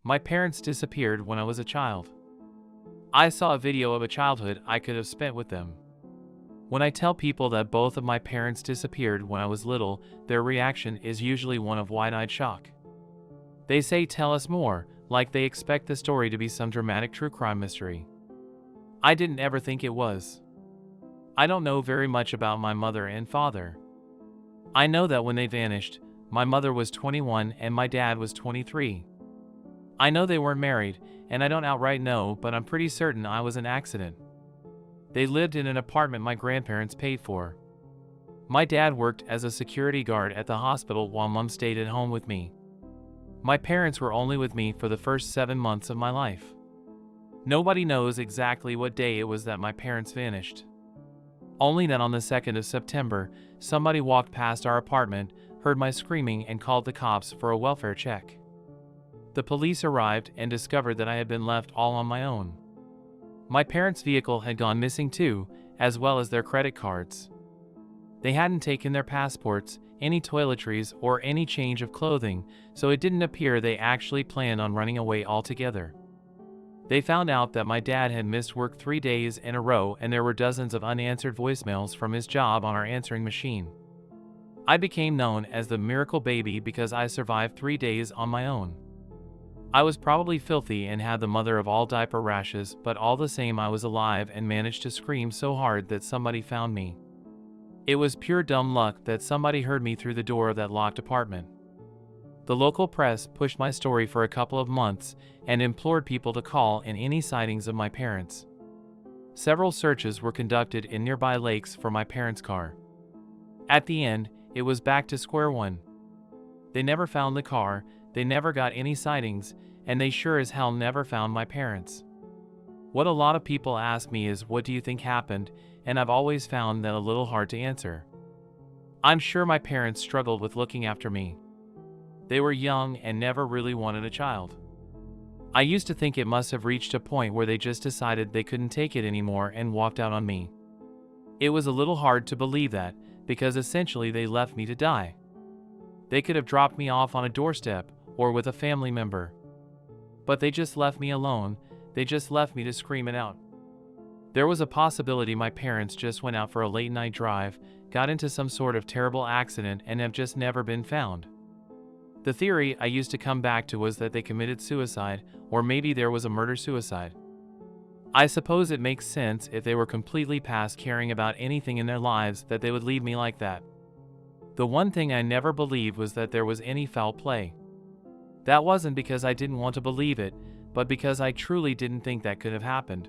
My parents disappeared when I was a child. I saw a video of a childhood I could have spent with them. When I tell people that both of my parents disappeared when I was little, their reaction is usually one of wide-eyed shock. They say, "Tell us more," like they expect the story to be some dramatic true crime mystery. I didn't ever think it was. I don't know very much about my mother and father. I know that when they vanished, my mother was 21 and my dad was 23. I know they weren't married, and I don't outright know, but I'm pretty certain I was an accident. They lived in an apartment my grandparents paid for. My dad worked as a security guard at the hospital while Mom stayed at home with me. My parents were only with me for the first 7 months of my life. Nobody knows exactly what day it was that my parents vanished. Only that on the 2nd of September, somebody walked past our apartment, heard my screaming, and called the cops for a welfare check. The police arrived and discovered that I had been left all on my own. My parents' vehicle had gone missing too, as well as their credit cards. They hadn't taken their passports, any toiletries, or any change of clothing, so it didn't appear they actually planned on running away altogether. They found out that my dad had missed work 3 days in a row, and there were dozens of unanswered voicemails from his job on our answering machine. I became known as the miracle baby because I survived 3 days on my own. I was probably filthy and had the mother of all diaper rashes, but all the same I was alive and managed to scream so hard that somebody found me. It was pure dumb luck that somebody heard me through the door of that locked apartment. The local press pushed my story for a couple of months and implored people to call in any sightings of my parents. Several searches were conducted in nearby lakes for my parents' car. At the end, it was back to square one. They never found the car, they never got any sightings, and they sure as hell never found my parents. What a lot of people ask me is, what do you think happened? And I've always found that a little hard to answer. I'm sure my parents struggled with looking after me. They were young and never really wanted a child. I used to think it must have reached a point where they just decided they couldn't take it anymore and walked out on me. It was a little hard to believe that, because essentially they left me to die. They could have dropped me off on a doorstep or with a family member. But they just left me alone, they just left me to scream it out. There was a possibility my parents just went out for a late night drive, got into some sort of terrible accident, and have just never been found. The theory I used to come back to was that they committed suicide, or maybe there was a murder-suicide. I suppose it makes sense if they were completely past caring about anything in their lives that they would leave me like that. The one thing I never believed was that there was any foul play. That wasn't because I didn't want to believe it, but because I truly didn't think that could have happened.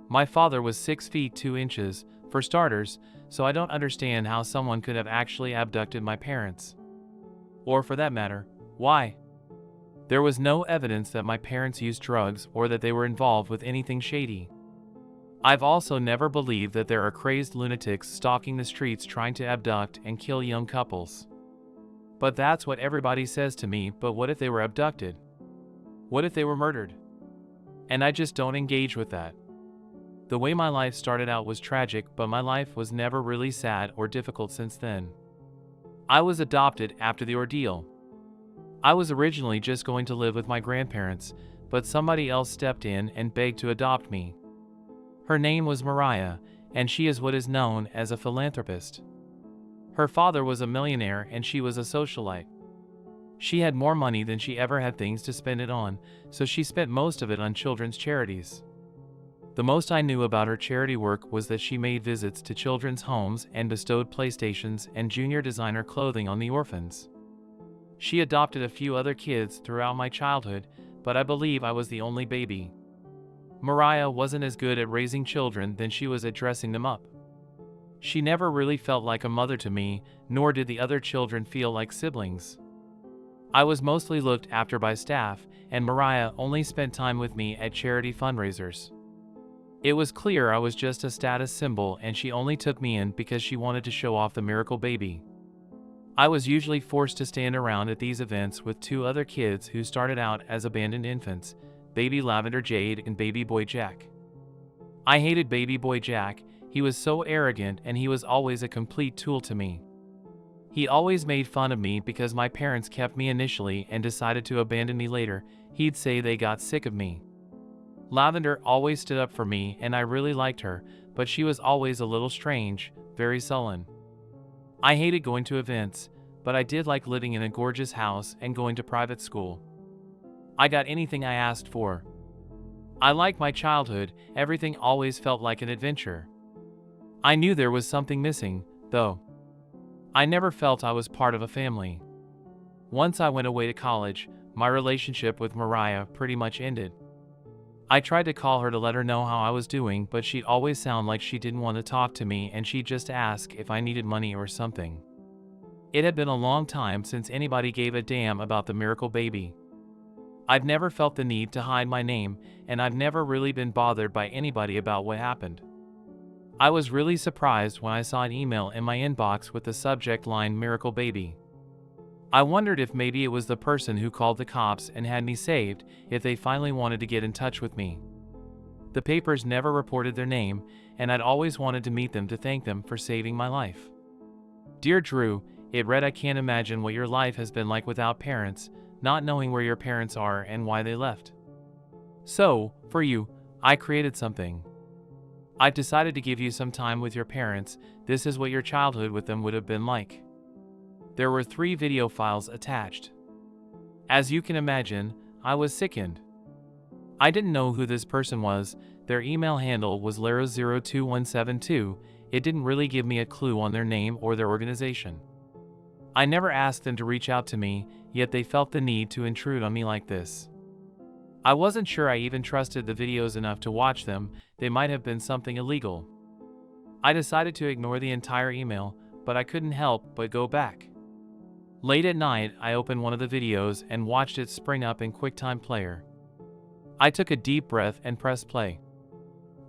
My father was 6 feet 2 inches, for starters, so I don't understand how someone could have actually abducted my parents. Or for that matter, why? There was no evidence that my parents used drugs or that they were involved with anything shady. I've also never believed that there are crazed lunatics stalking the streets trying to abduct and kill young couples. But that's what everybody says to me, but what if they were abducted? What if they were murdered? And I just don't engage with that. The way my life started out was tragic, but my life was never really sad or difficult since then. I was adopted after the ordeal. I was originally just going to live with my grandparents, but somebody else stepped in and begged to adopt me. Her name was Mariah, and she is what is known as a philanthropist. Her father was a millionaire and she was a socialite. She had more money than she ever had things to spend it on, so she spent most of it on children's charities. The most I knew about her charity work was that she made visits to children's homes and bestowed PlayStations and junior designer clothing on the orphans. She adopted a few other kids throughout my childhood, but I believe I was the only baby. Mariah wasn't as good at raising children than she was at dressing them up. She never really felt like a mother to me, nor did the other children feel like siblings. I was mostly looked after by staff, and Mariah only spent time with me at charity fundraisers. It was clear I was just a status symbol, and she only took me in because she wanted to show off the miracle baby. I was usually forced to stand around at these events with 2 other kids who started out as abandoned infants, baby Lavender Jade and baby boy Jack. I hated baby boy Jack. He was so arrogant and he was always a complete tool to me. He always made fun of me because my parents kept me initially and decided to abandon me later, he'd say they got sick of me. Lavender always stood up for me and I really liked her, but she was always a little strange, very sullen. I hated going to events, but I did like living in a gorgeous house and going to private school. I got anything I asked for. I liked my childhood, everything always felt like an adventure. I knew there was something missing, though. I never felt I was part of a family. Once I went away to college, my relationship with Mariah pretty much ended. I tried to call her to let her know how I was doing, but she'd always sound like she didn't want to talk to me and she'd just ask if I needed money or something. It had been a long time since anybody gave a damn about the miracle baby. I've never felt the need to hide my name, and I've never really been bothered by anybody about what happened. I was really surprised when I saw an email in my inbox with the subject line "Miracle Baby." I wondered if maybe it was the person who called the cops and had me saved, if they finally wanted to get in touch with me. The papers never reported their name, and I'd always wanted to meet them to thank them for saving my life. Dear Drew, it read, "I can't imagine what your life has been like without parents, not knowing where your parents are and why they left. So, for you, I created something. I've decided to give you some time with your parents. This is what your childhood with them would have been like." There were 3 video files attached. As you can imagine, I was sickened. I didn't know who this person was. Their email handle was Laro02172. It didn't really give me a clue on their name or their organization. I never asked them to reach out to me, yet they felt the need to intrude on me like this. I wasn't sure I even trusted the videos enough to watch them. They might have been something illegal. I decided to ignore the entire email, but I couldn't help but go back. Late at night, I opened one of the videos and watched it spring up in QuickTime Player. I took a deep breath and pressed play.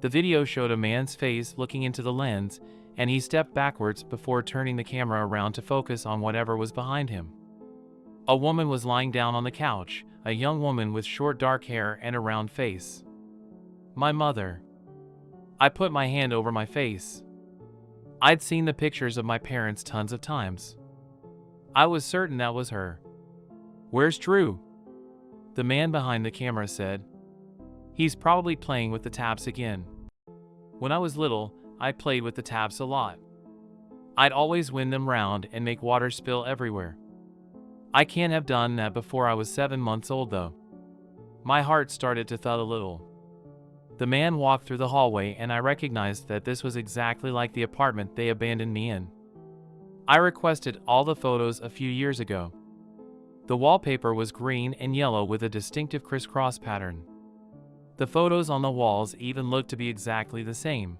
The video showed a man's face looking into the lens, and he stepped backwards before turning the camera around to focus on whatever was behind him. A woman was lying down on the couch, a young woman with short dark hair and a round face. My mother. I put my hand over my face. I'd seen the pictures of my parents tons of times. I was certain that was her. "Where's Drew?" the man behind the camera said. "He's probably playing with the taps again. When I was little, I played with the taps a lot. I'd always wind them round and make water spill everywhere. I can't have done that before I was 7 months old though." My heart started to thud a little. The man walked through the hallway and I recognized that this was exactly like the apartment they abandoned me in. I requested all the photos a few years ago. The wallpaper was green and yellow with a distinctive crisscross pattern. The photos on the walls even looked to be exactly the same.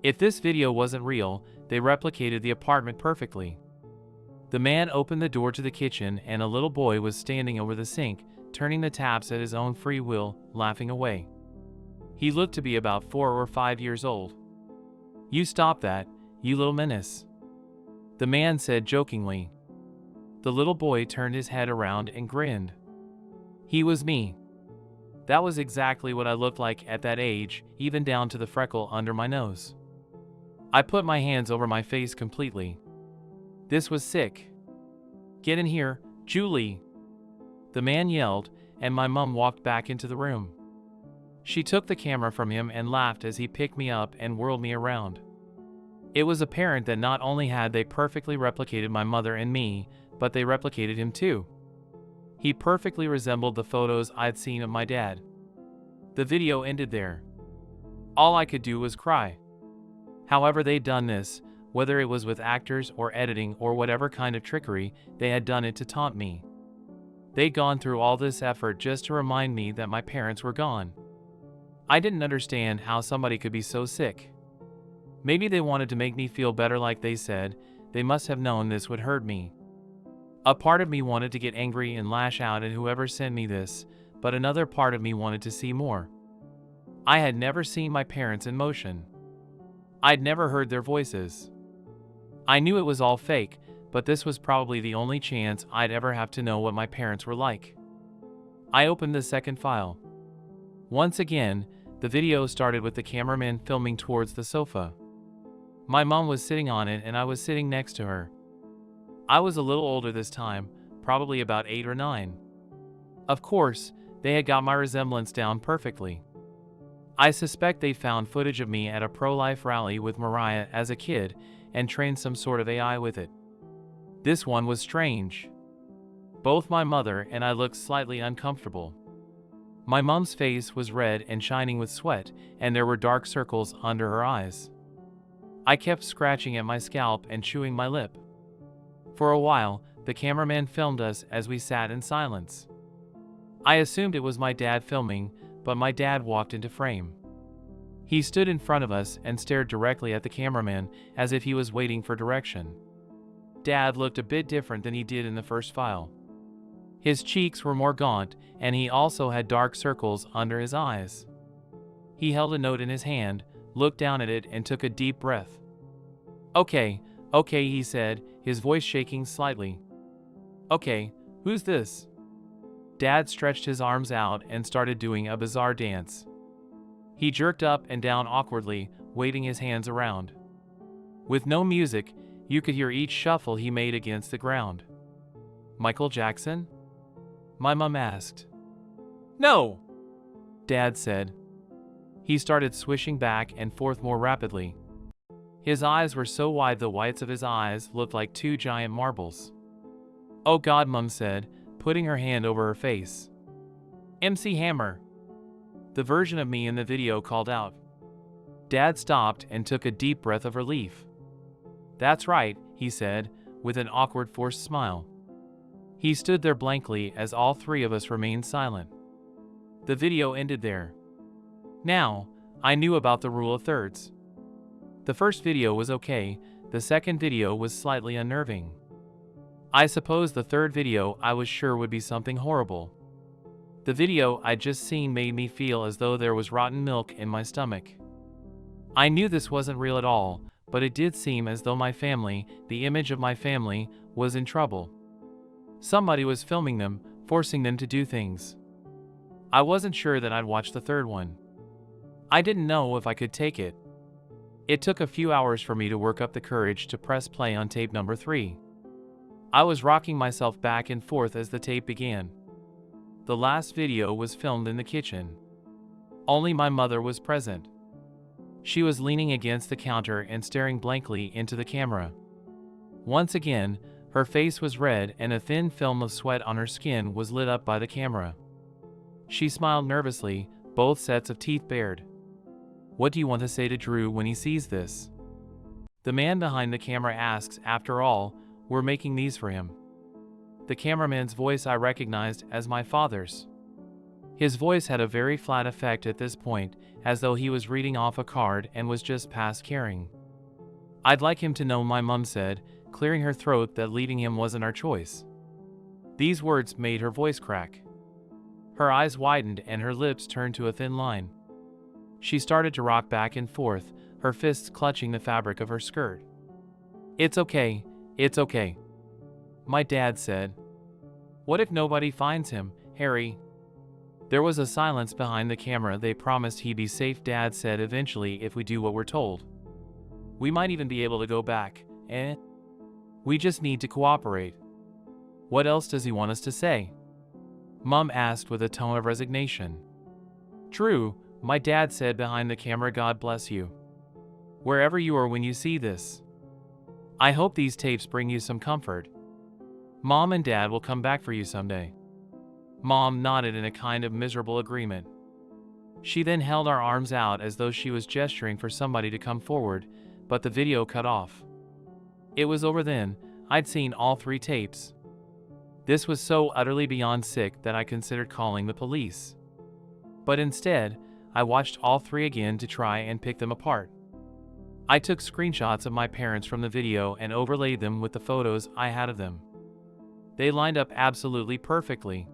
If this video wasn't real, they replicated the apartment perfectly. The man opened the door to the kitchen and a little boy was standing over the sink, turning the taps at his own free will, laughing away. He looked to be about 4 or 5 years old. "You stop that, you little menace," the man said jokingly. The little boy turned his head around and grinned. He was me. That was exactly what I looked like at that age, even down to the freckle under my nose. I put my hands over my face completely. This was sick. "Get in here, Julie," the man yelled, and my mom walked back into the room. She took the camera from him and laughed as he picked me up and whirled me around. It was apparent that not only had they perfectly replicated my mother and me, but they replicated him too. He perfectly resembled the photos I'd seen of my dad. The video ended there. All I could do was cry. However they'd done this, whether it was with actors or editing or whatever kind of trickery, they had done it to taunt me. They'd gone through all this effort just to remind me that my parents were gone. I didn't understand how somebody could be so sick. Maybe they wanted to make me feel better like they said. They must have known this would hurt me. A part of me wanted to get angry and lash out at whoever sent me this, but another part of me wanted to see more. I had never seen my parents in motion. I'd never heard their voices. I knew it was all fake, but this was probably the only chance I'd ever have to know what my parents were like. I opened the second file. Once again, the video started with the cameraman filming towards the sofa. My mom was sitting on it and I was sitting next to her. I was a little older this time, probably about 8 or 9. Of course, They had got my resemblance down perfectly. I suspect they found footage of me at a pro-life rally with Mariah as a kid and trained some sort of AI with it. This one was strange. Both my mother and I looked slightly uncomfortable. My mom's face was red and shining with sweat, and there were dark circles under her eyes. I kept scratching at my scalp and chewing my lip. For a while, the cameraman filmed us as we sat in silence. I assumed it was my dad filming, but my dad walked into frame. He stood in front of us and stared directly at the cameraman as if he was waiting for direction. Dad looked a bit different than he did in the first file. His cheeks were more gaunt, and he also had dark circles under his eyes. He held a note in his hand, looked down at it, and took a deep breath. Okay, he said, his voice shaking slightly. Okay, who's this? Dad stretched his arms out and started doing a bizarre dance. He jerked up and down awkwardly, waving his hands around. With no music, you could hear each shuffle he made against the ground. Michael Jackson? My mom asked. No, Dad said. He started swishing back and forth more rapidly. His eyes were so wide the whites of his eyes looked like two giant marbles. Oh God, Mom said, putting her hand over her face. MC Hammer. The version of me in the video called out. Dad stopped and took a deep breath of relief. That's right, he said, with an awkward forced smile. He stood there blankly as all three of us remained silent. The video ended there. Now, I knew about the rule of thirds. The first video was okay, the second video was slightly unnerving. I suppose the third video I was sure would be something horrible. The video I'd just seen made me feel as though there was rotten milk in my stomach. I knew this wasn't real at all, but it did seem as though my family, the image of my family, was in trouble. Somebody was filming them, forcing them to do things. I wasn't sure that I'd watch the third one. I didn't know if I could take it. It took a few hours for me to work up the courage to press play on tape number 3. I was rocking myself back and forth as the tape began. The last video was filmed in the kitchen. Only my mother was present. She was leaning against the counter and staring blankly into the camera. Once again, her face was red and a thin film of sweat on her skin was lit up by the camera. She smiled nervously, both sets of teeth bared. What do you want to say to Drew when he sees this? The man behind the camera asks. After all, we're making these for him. The cameraman's voice I recognized as my father's. His voice had a very flat effect at this point, as though he was reading off a card and was just past caring. I'd like him to know, my mom said, clearing her throat, that leaving him wasn't our choice. These words made her voice crack. Her eyes widened and her lips turned to a thin line. She started to rock back and forth, her fists clutching the fabric of her skirt. It's okay, my dad said. What if nobody finds him, Harry? There was a silence behind the camera. They promised he'd be safe, Dad said, eventually if we do what we're told. We might even be able to go back, We just need to cooperate. What else does he want us to say? Mom asked with a tone of resignation. True, my dad said behind the camera. God bless you. Wherever you are when you see this. I hope these tapes bring you some comfort. Mom and Dad will come back for you someday. Mom nodded in a kind of miserable agreement. She then held our arms out as though she was gesturing for somebody to come forward, but the video cut off. It was over then. I'd seen all 3 tapes. This was so utterly beyond sick that I considered calling the police. But instead, I watched all 3 again to try and pick them apart. I took screenshots of my parents from the video and overlaid them with the photos I had of them. They lined up absolutely perfectly.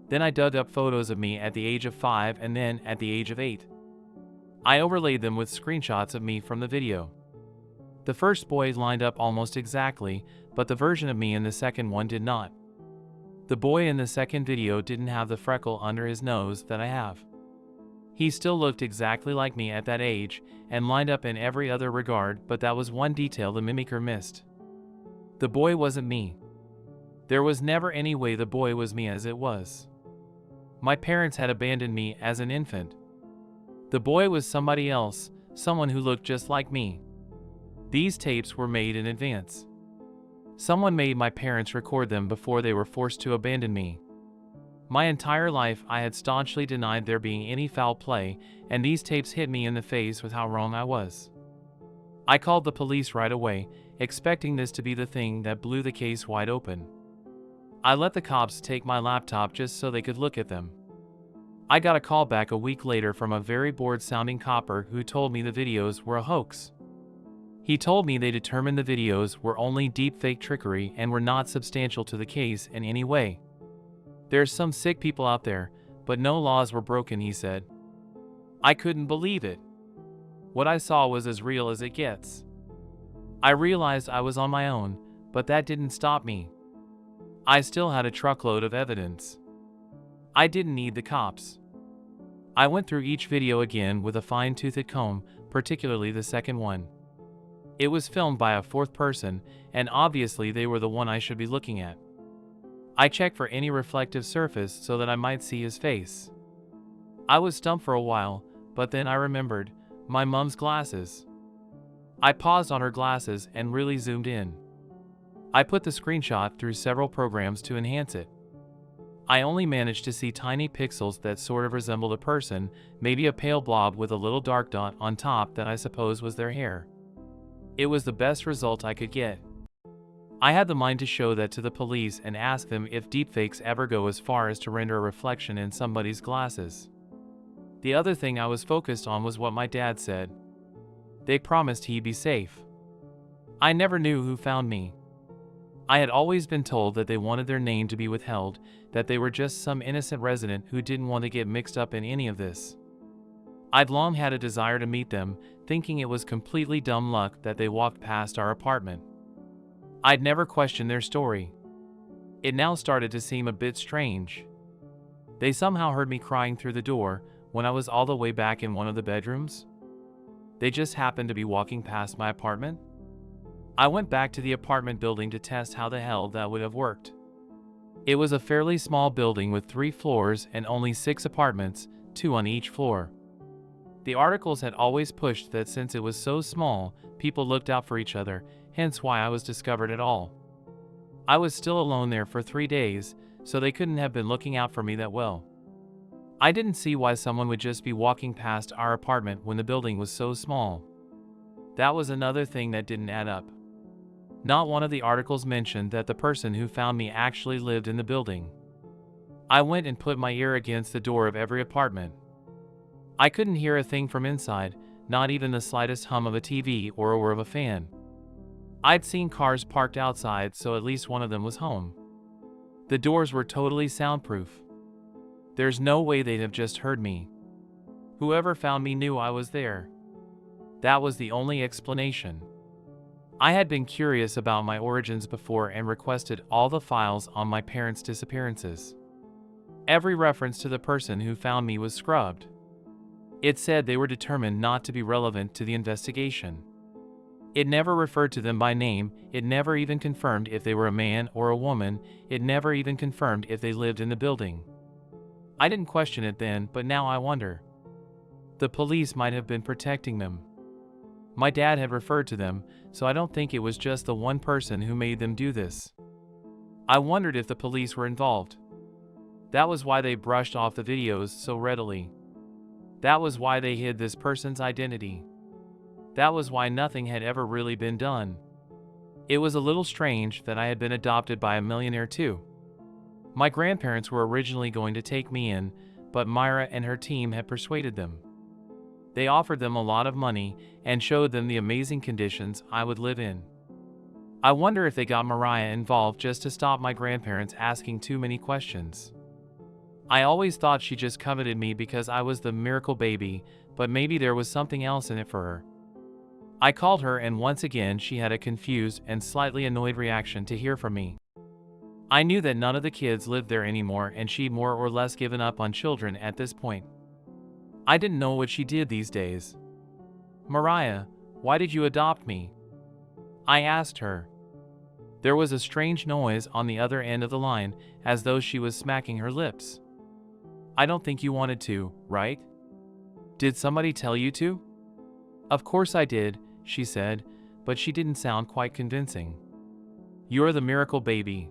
Then I dug up photos of me at the age of 5 and then at the age of 8. I overlaid them with screenshots of me from the video. The first boy lined up almost exactly, but the version of me in the second one did not. The boy in the second video didn't have the freckle under his nose that I have. He still looked exactly like me at that age and lined up in every other regard, but that was one detail the mimicker missed. The boy wasn't me. There was never any way the boy was me as it was. My parents had abandoned me as an infant. The boy was somebody else, someone who looked just like me. These tapes were made in advance. Someone made my parents record them before they were forced to abandon me. My entire life I had staunchly denied there being any foul play, and these tapes hit me in the face with how wrong I was. I called the police right away, expecting this to be the thing that blew the case wide open. I let the cops take my laptop just so they could look at them. I got a call back a week later from a very bored-sounding copper who told me the videos were a hoax. He told me they determined the videos were only deepfake trickery and were not substantial to the case in any way. There's some sick people out there, but no laws were broken, he said. I couldn't believe it. What I saw was as real as it gets. I realized I was on my own, but that didn't stop me. I still had a truckload of evidence. I didn't need the cops. I went through each video again with a fine-toothed comb, particularly the second one. It was filmed by a fourth person, and obviously they were the one I should be looking at. I checked for any reflective surface so that I might see his face. I was stumped for a while, but then I remembered my mom's glasses. I paused on her glasses and really zoomed in. I put the screenshot through several programs to enhance it. I only managed to see tiny pixels that sort of resembled a person, maybe a pale blob with a little dark dot on top that I suppose was their hair. It was the best result I could get. I had the mind to show that to the police and ask them if deepfakes ever go as far as to render a reflection in somebody's glasses. The other thing I was focused on was what my dad said. They promised he'd be safe. I never knew who found me. I had always been told that they wanted their name to be withheld, that they were just some innocent resident who didn't want to get mixed up in any of this. I'd long had a desire to meet them, thinking it was completely dumb luck that they walked past our apartment. I'd never questioned their story. It now started to seem a bit strange. They somehow heard me crying through the door when I was all the way back in one of the bedrooms. They just happened to be walking past my apartment. I went back to the apartment building to test how the hell that would have worked. It was a fairly small building with 3 floors and only 6 apartments, 2 on each floor. The articles had always pushed that since it was so small, people looked out for each other, hence why I was discovered at all. I was still alone there for 3 days, so they couldn't have been looking out for me that well. I didn't see why someone would just be walking past our apartment when the building was so small. That was another thing that didn't add up. Not one of the articles mentioned that the person who found me actually lived in the building. I went and put my ear against the door of every apartment. I couldn't hear a thing from inside, not even the slightest hum of a TV or a whir of a fan. I'd seen cars parked outside, so at least one of them was home. The doors were totally soundproof. There's no way they'd have just heard me. Whoever found me knew I was there. That was the only explanation. I had been curious about my origins before and requested all the files on my parents' disappearances. Every reference to the person who found me was scrubbed. It said they were determined not to be relevant to the investigation. It never referred to them by name, it never even confirmed if they were a man or a woman, it never even confirmed if they lived in the building. I didn't question it then, but now I wonder. The police might have been protecting them. My dad had referred to them, so I don't think it was just the one person who made them do this. I wondered if the police were involved. That was why they brushed off the videos so readily. That was why they hid this person's identity. That was why nothing had ever really been done. It was a little strange that I had been adopted by a millionaire too. My grandparents were originally going to take me in, but Myra and her team had persuaded them. They offered them a lot of money and showed them the amazing conditions I would live in. I wonder if they got Mariah involved just to stop my grandparents asking too many questions. I always thought she just coveted me because I was the miracle baby, but maybe there was something else in it for her. I called her and once again she had a confused and slightly annoyed reaction to hear from me. I knew that none of the kids lived there anymore and she'd more or less given up on children at this point. I didn't know what she did these days. "Mariah, why did you adopt me?" I asked her. There was a strange noise on the other end of the line, as though she was smacking her lips. I don't think you wanted to, right? Did somebody tell you to? Of course I did, she said, but she didn't sound quite convincing. You're the miracle baby.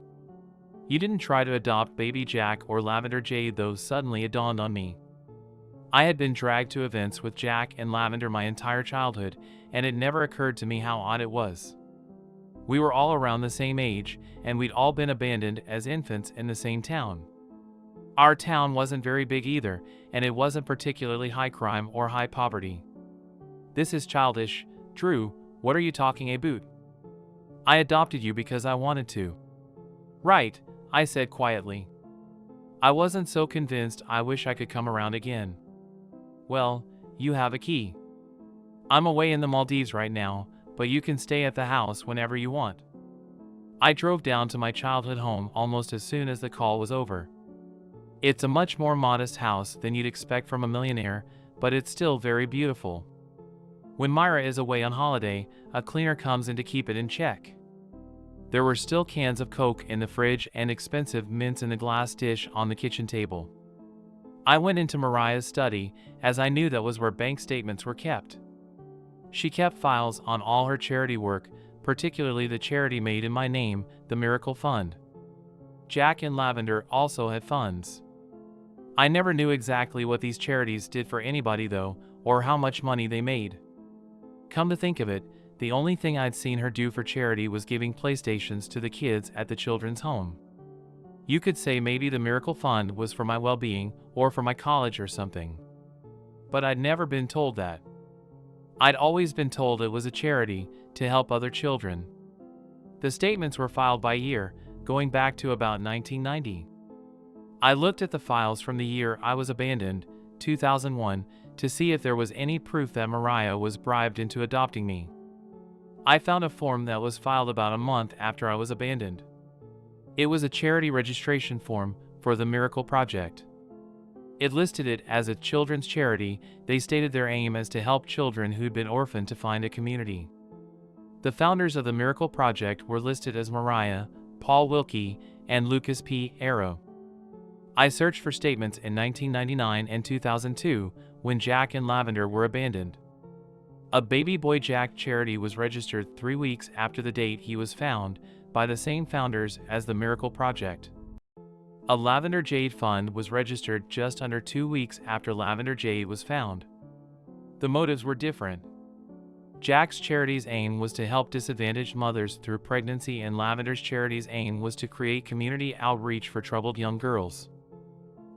You didn't try to adopt baby Jack or Lavender Jade, though. Suddenly it dawned on me. I had been dragged to events with Jack and Lavender my entire childhood, and it never occurred to me how odd it was. We were all around the same age, and we'd all been abandoned as infants in the same town. Our town wasn't very big either, and it wasn't particularly high crime or high poverty. This is childish. Drew, what are you talking about? I adopted you because I wanted to. Right, I said quietly. I wasn't so convinced. I wish I could come around again. Well, you have a key. I'm away in the Maldives right now, but you can stay at the house whenever you want. I drove down to my childhood home almost as soon as the call was over. It's a much more modest house than you'd expect from a millionaire, but it's still very beautiful. When Myra is away on holiday, a cleaner comes in to keep it in check. There were still cans of Coke in the fridge and expensive mints in a glass dish on the kitchen table. I went into Mariah's study, as I knew that was where bank statements were kept. She kept files on all her charity work, particularly the charity made in my name, the Miracle Fund. Jack and Lavender also had funds. I never knew exactly what these charities did for anybody though, or how much money they made. Come to think of it, the only thing I'd seen her do for charity was giving PlayStations to the kids at the children's home. You could say maybe the Miracle Fund was for my well-being, or for my college or something. But I'd never been told that. I'd always been told it was a charity to help other children. The statements were filed by year, going back to about 1990. I looked at the files from the year I was abandoned, 2001, to see if there was any proof that Mariah was bribed into adopting me. I found a form that was filed about a month after I was abandoned. It was a charity registration form for the Miracle Project. It listed it as a children's charity. They stated their aim as to help children who'd been orphaned to find a community. The founders of the Miracle Project were listed as Mariah, Paul Wilkie, and Lucas P. Arrow. I searched for statements in 1999 and 2002 when Jack and Lavender were abandoned. A baby boy Jack charity was registered 3 weeks after the date he was found by the same founders as the Miracle Project. A Lavender Jade Fund was registered just under 2 weeks after Lavender Jade was found. The motives were different. Jack's charity's aim was to help disadvantaged mothers through pregnancy, and Lavender's charity's aim was to create community outreach for troubled young girls.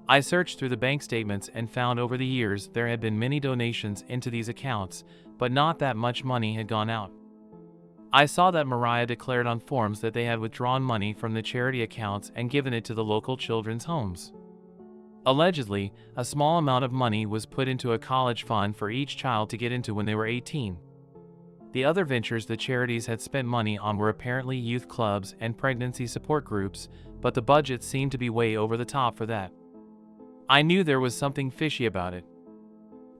I searched through the bank statements and found over the years there had been many donations into these accounts, but not that much money had gone out. I saw that Mariah declared on forms that they had withdrawn money from the charity accounts and given it to the local children's homes. Allegedly, a small amount of money was put into a college fund for each child to get into when they were 18. The other ventures the charities had spent money on were apparently youth clubs and pregnancy support groups, but the budget seemed to be way over the top for that. I knew there was something fishy about it.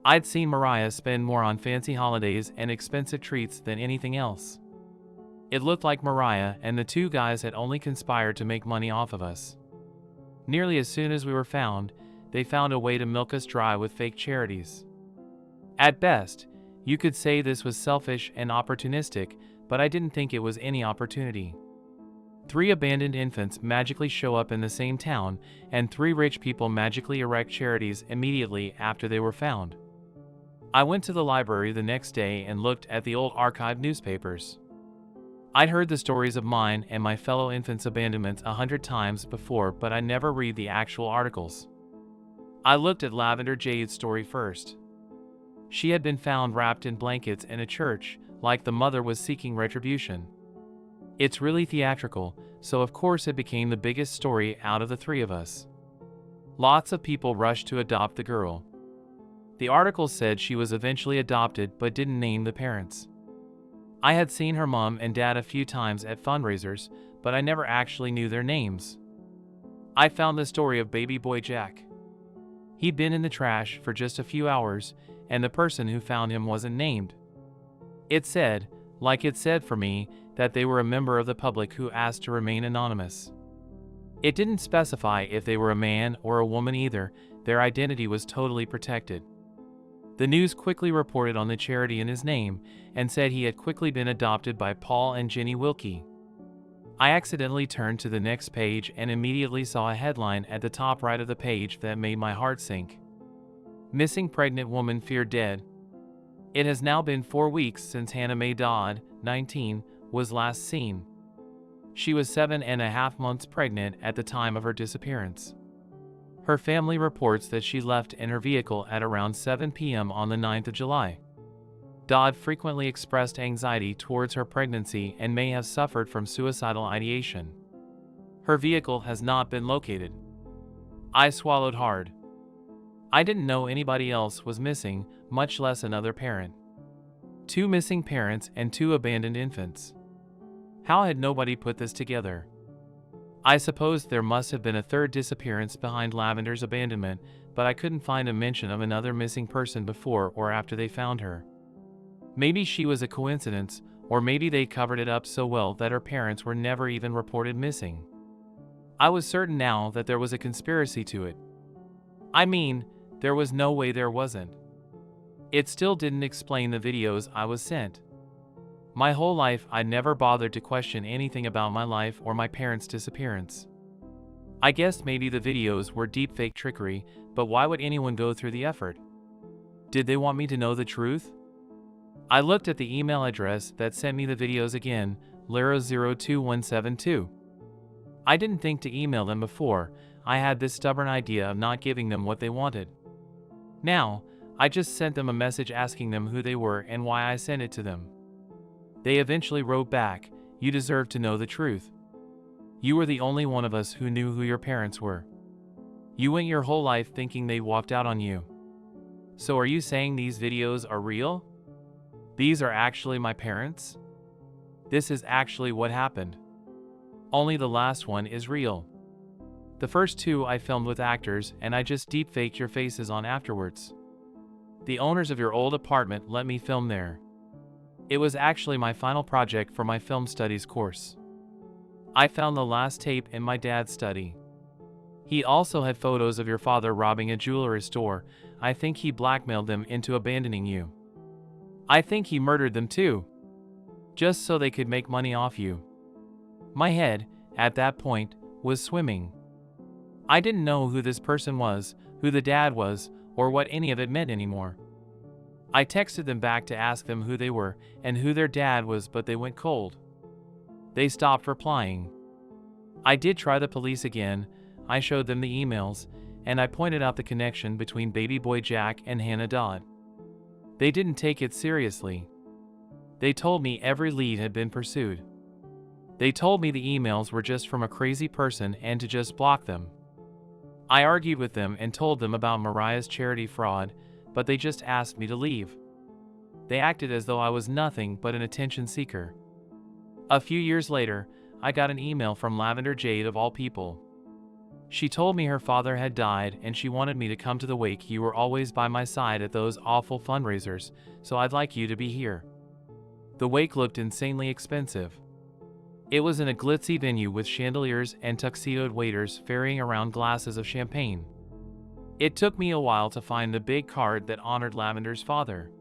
I'd seen Mariah spend more on fancy holidays and expensive treats than anything else. It looked like Mariah and the two guys had only conspired to make money off of us. Nearly as soon as we were found, they found a way to milk us dry with fake charities. At best, you could say this was selfish and opportunistic, but I didn't think it was any opportunity. 3 abandoned infants magically show up in the same town, and 3 rich people magically erect charities immediately after they were found. I went to the library the next day and looked at the old archived newspapers. I'd heard the stories of mine and my fellow infants' abandonments 100 times before, but I never read the actual articles. I looked at Lavender Jade's story first. She had been found wrapped in blankets in a church, like the mother was seeking retribution. It's really theatrical, so of course it became the biggest story out of the 3 of us. Lots of people rushed to adopt the girl. The article said she was eventually adopted but didn't name the parents. I had seen her mom and dad a few times at fundraisers, but I never actually knew their names. I found the story of baby boy Jack. He'd been in the trash for just a few hours, and the person who found him wasn't named. It said, like it said for me, that they were a member of the public who asked to remain anonymous. It didn't specify if they were a man or a woman either. their identity was totally protected. The news quickly reported on the charity in his name and said he had quickly been adopted by Paul and Jenny Wilkie. I accidentally turned to the next page and immediately saw a headline at the top right of the page that made my heart sink. Missing pregnant woman feared dead. It has now been 4 weeks since Hannah Mae Dodd, 19, was last seen. She was 7.5 months pregnant at the time of her disappearance. Her family reports that she left in her vehicle at around 7 p.m. on the 9th of July. Dodd frequently expressed anxiety towards her pregnancy and may have suffered from suicidal ideation. Her vehicle has not been located. I swallowed hard. I didn't know anybody else was missing, much less another parent. 2 missing parents and 2 abandoned infants. How had nobody put this together? I suppose there must have been a third disappearance behind Lavender's abandonment, but I couldn't find a mention of another missing person before or after they found her. Maybe she was a coincidence, or maybe they covered it up so well that her parents were never even reported missing. I was certain now that there was a conspiracy to it. I mean, there was no way there wasn't. It still didn't explain the videos I was sent. My whole life I never bothered to question anything about my life or my parents' disappearance. I guessed maybe the videos were deepfake trickery, but why would anyone go through the effort? Did they want me to know the truth? I looked at the email address that sent me the videos again, Lyra02172. I didn't think to email them before. I had this stubborn idea of not giving them what they wanted. Now, I just sent them a message asking them who they were and why I sent it to them. They eventually wrote back, "You deserve to know the truth. You were the only one of us who knew who your parents were. You went your whole life thinking they walked out on you. So are you saying these videos are real? These are actually my parents? This is actually what happened. Only the last one is real. The first 2 I filmed with actors and I just deepfaked your faces on afterwards. The owners of your old apartment let me film there. It was actually my final project for my film studies course. I found the last tape in my dad's study. He also had photos of your father robbing a jewelry store. I think he blackmailed them into abandoning you. I think he murdered them too, just so they could make money off you." My head, at that point, was swimming. I didn't know who this person was, who the dad was, or what any of it meant anymore. I texted them back to ask them who they were and who their dad was, but they went cold. They stopped replying. I did try the police again. I showed them the emails, and I pointed out the connection between baby boy Jack and Hannah Dodd. They didn't take it seriously. They told me every lead had been pursued. They told me the emails were just from a crazy person and to just block them. I argued with them and told them about Mariah's charity fraud, but they just asked me to leave. They acted as though I was nothing but an attention seeker. A few years later, I got an email from Lavender Jade of all people. She told me her father had died and she wanted me to come to the wake. "You were always by my side at those awful fundraisers, so I'd like you to be here." The wake looked insanely expensive. It was in a glitzy venue with chandeliers and tuxedoed waiters ferrying around glasses of champagne. It took me a while to find the big card that honored Lavender's father.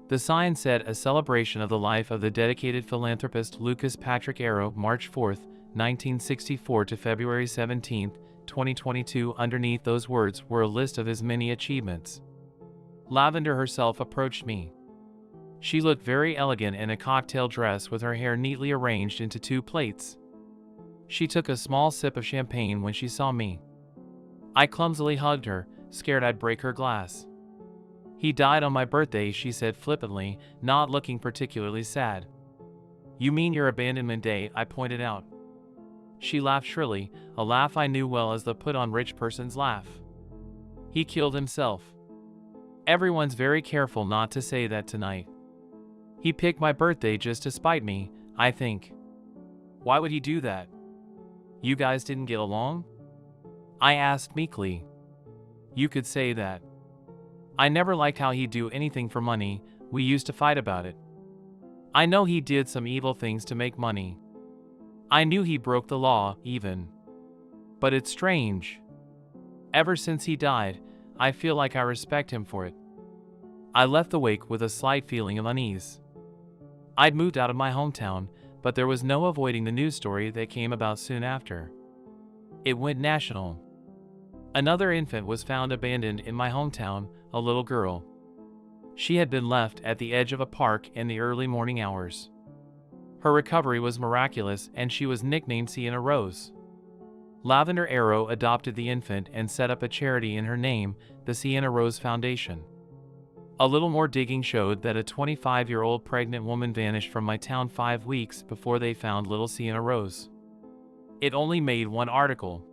The sign said "A celebration of the life of the dedicated philanthropist Lucas Patrick Arrow, March 4th, 1964 to February 17, 2022. Underneath those words were a list of his many achievements. Lavender herself approached me. She looked very elegant in a cocktail dress with her hair neatly arranged into 2 plaits. She took a small sip of champagne when she saw me. I clumsily hugged her, scared I'd break her glass. "He died on my birthday," she said flippantly, not looking particularly sad. "You mean your abandonment day," I pointed out. She laughed shrilly, a laugh I knew well as the put-on rich person's laugh. "He killed himself. Everyone's very careful not to say that tonight. He picked my birthday just to spite me, I think." "Why would he do that? You guys didn't get along?" I asked meekly. "You could say that. I never liked how he'd do anything for money. We used to fight about it. I know he did some evil things to make money. I knew he broke the law, even. But it's strange. Ever since he died, I feel like I respect him for it. I left the wake with a slight feeling of unease. I'd moved out of my hometown, but there was no avoiding the news story that came about soon after. It went national. Another infant was found abandoned in my hometown, a little girl. She had been left at the edge of a park in the early morning hours. Her recovery was miraculous and she was nicknamed Sienna Rose. Lavender Arrow adopted the infant and set up a charity in her name, the Sienna Rose Foundation. A little more digging showed that a 25-year-old pregnant woman vanished from my town 5 weeks before they found little Sienna Rose. It only made one article.